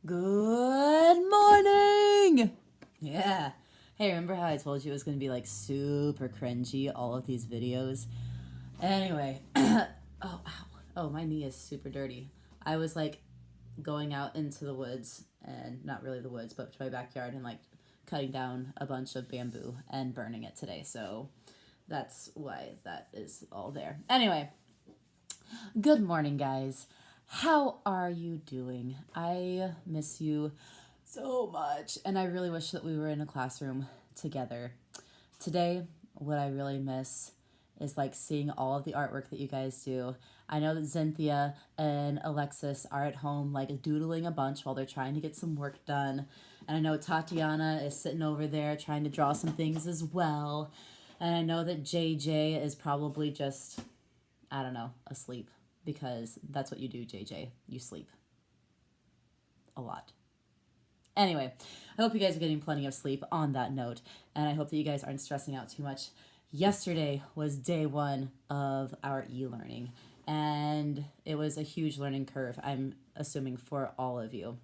Good morning! Yeah. Hey, remember how I told you it was going to be like super cringy, all of these videos? Anyway, oh, ow. Oh, my knee is super dirty. I was like going out into the woods, and not really the woods, but to my backyard, and like cutting down a bunch of bamboo and burning it today. So that's why that is all there. Anyway, good morning, guys. How are you doing? I miss you so much, and I really wish that we were in a classroom together. Today, what I really miss is like seeing all of the artwork that you guys do. I know that Cynthia and Alexis are at home like doodling a bunch while they're trying to get some work done. And I know Tatiana is sitting over there trying to draw some things as well. And I know that JJ is probably just, I don't know, asleep, because that's what you do, JJ. You sleep a lot. Anyway, I hope you guys are getting plenty of sleep on that note, and I hope that you guys aren't stressing out too much. Yesterday was day one of our e-learning, and it was a huge learning curve, I'm assuming, for all of you.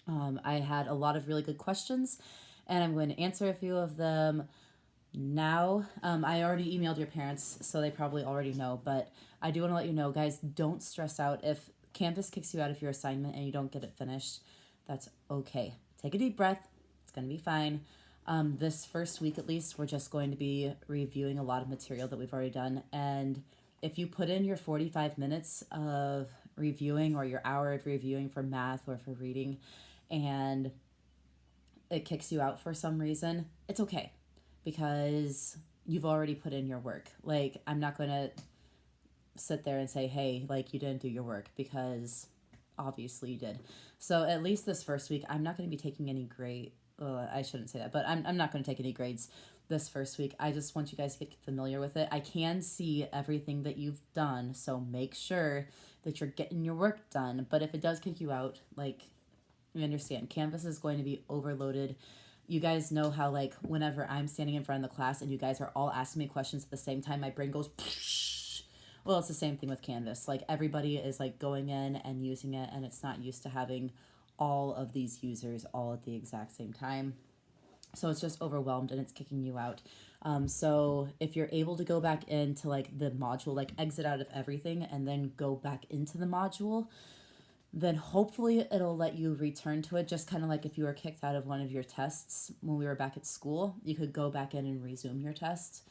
I had a lot of really good questions, and I'm going to answer a few of them now. I already emailed your parents, so they probably already know, but I do want to let you know, guys, don't stress out if Canvas kicks you out of your assignment and you don't get it finished. That's okay. Take a deep breath. It's going to be fine. This first week, at least, we're just going to be reviewing a lot of material that we've already done. And if you put in your 45 minutes of reviewing or your hour of reviewing for math or for reading, and it kicks you out for some reason, it's okay, because you've already put in your work. Like, I'm not going to sit there and say, hey, like, you didn't do your work, because obviously you did. So at least this first week, I'm not going to be taking any grade. I shouldn't say that, but I'm not going to take any grades this first week. I just want you guys to get familiar with it. I can see everything that you've done, so make sure that you're getting your work done. But if it does kick you out, like, you understand, Canvas is going to be overloaded. You guys know how, like, whenever I'm standing in front of the class and you guys are all asking me questions at the same time, my brain goes well, it's the same thing with Canvas. Like, everybody is like going in and using it, and it's not used to having all of these users all at the exact same time. So it's just overwhelmed and it's kicking you out. So if you're able to go back into like the module, like exit out of everything and then go back into the module, then hopefully it'll let you return to it. Just kind of like if you were kicked out of one of your tests when we were back at school, you could go back in and resume your test.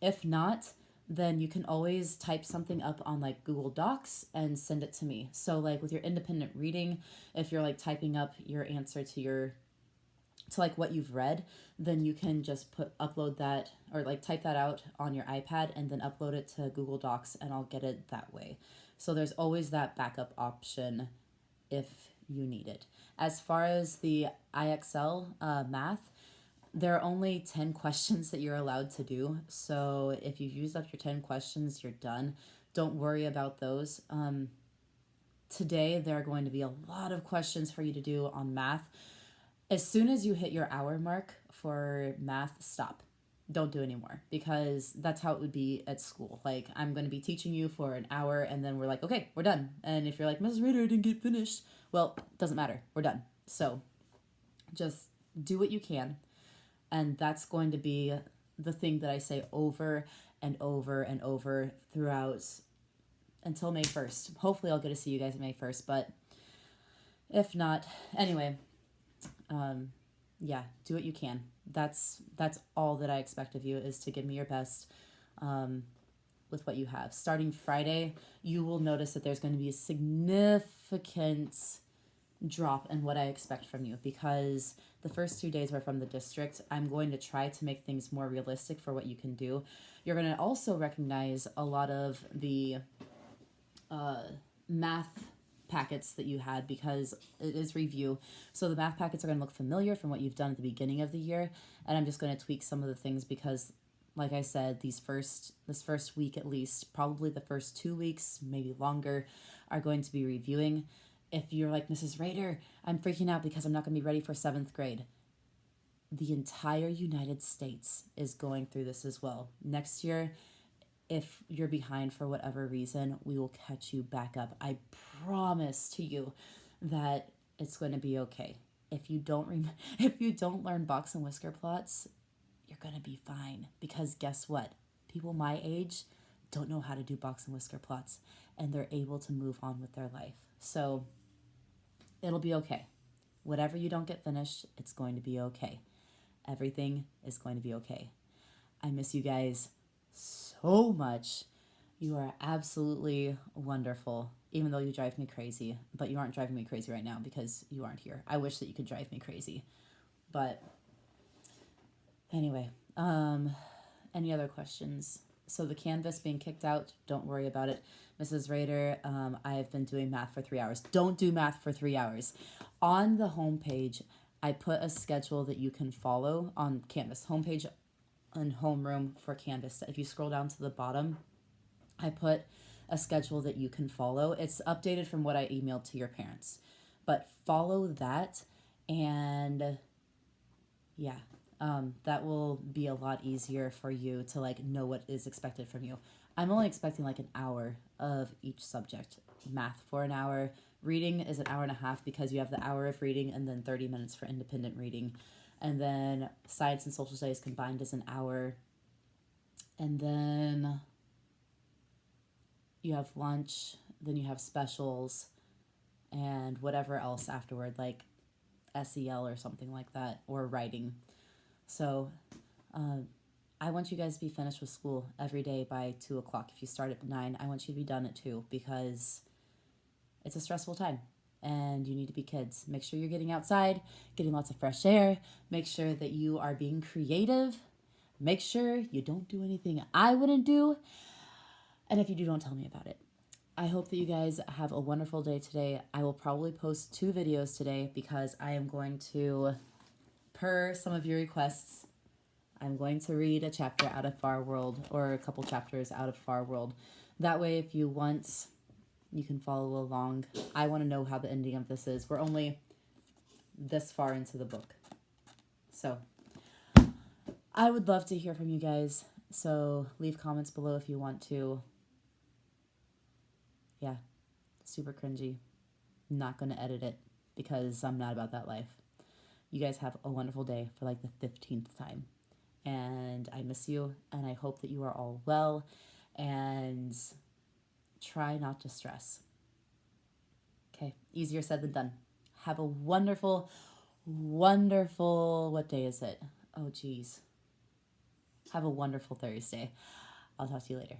If not, then you can always type something up on like Google Docs and send it to me. So like with your independent reading, if you're like typing up your answer to like what you've read, then you can just upload that, or like type that out on your iPad and then upload it to Google Docs, and I'll get it that way. So there's always that backup option if you need it. As far as the IXL math, there are only 10 questions that you're allowed to do. So if you've used up your 10 questions, you're done. Don't worry about those. Today, there are going to be a lot of questions for you to do on math. As soon as you hit your hour mark for math, stop. Don't do anymore, because that's how it would be at school. Like, I'm going to be teaching you for an hour, and then we're like, okay, we're done. And if you're like, Mrs. Rader, I didn't get finished, well, doesn't matter. We're done. So just do what you can. And that's going to be the thing that I say over and over and over throughout until May 1st. Hopefully I'll get to see you guys May 1st, but if not, anyway, yeah, do what you can. That's all that I expect of you, is to give me your best with what you have. Starting Friday, you will notice that there's going to be a significant drop in what I expect from you, because the first 2 days were from the district. I'm going to try to make things more realistic for what you can do. You're going to also recognize a lot of the math packets that you had, because it is review. So the math packets are going to look familiar from what you've done at the beginning of the year, and I'm just going to tweak some of the things, because like I said, this first week, at least, probably the first 2 weeks, maybe longer, are going to be reviewing. If you're like, Mrs. Rader, I'm freaking out because I'm not going to be ready for 7th grade. The entire United States is going through this as well. Next year, if you're behind for whatever reason, we will catch you back up. I promise to you that It's going to be okay. If you don't if you don't learn box and whisker plots, you're going to be fine, because guess what? People my age don't know how to do box and whisker plots, and they're able to move on with their life. So it'll be okay. Whatever you don't get finished, it's going to be okay. Everything is going to be okay. I miss you guys so much. You are absolutely wonderful, even though you drive me crazy. But you aren't driving me crazy right now because you aren't here. I wish that you could drive me crazy. But anyway, any other questions? So the Canvas being kicked out, don't worry about it. Mrs. Rader, I have been doing math for 3 hours. Don't do math for 3 hours. On the homepage, I put a schedule that you can follow on Canvas. Homepage and homeroom for Canvas. If you scroll down to the bottom, I put a schedule that you can follow. It's updated from what I emailed to your parents. But follow that, and yeah, that will be a lot easier for you to like know what is expected from you. I'm only expecting like an hour of each subject. Math for an hour. Reading is an hour and a half because you have the hour of reading and then 30 minutes for independent reading. And then science and social studies combined is an hour. And then you have lunch, then you have specials, and whatever else afterward, like SEL or something like that, or writing. So I want you guys to be finished with school every day by 2 o'clock. If you start at 9, I want you to be done at 2, because it's a stressful time and you need to be kids. Make sure you're getting outside, getting lots of fresh air. Make sure that you are being creative. Make sure you don't do anything I wouldn't do. And if you do, don't tell me about it. I hope that you guys have a wonderful day today. I will probably post 2 videos today because I am going to, per some of your requests, I'm going to read a chapter out of Far World, or a couple chapters out of Far World. That way, if you want, you can follow along. I want to know how the ending of this is. We're only this far into the book. So I would love to hear from you guys. So leave comments below if you want to. Yeah, super cringy. Not going to edit it because I'm not about that life. You guys have a wonderful day for like the 15th time. And I miss you, and I hope that you are all well, and try not to stress. Okay, easier said than done. Have a wonderful, wonderful, what day is it? Oh, geez. Have a wonderful Thursday. I'll talk to you later.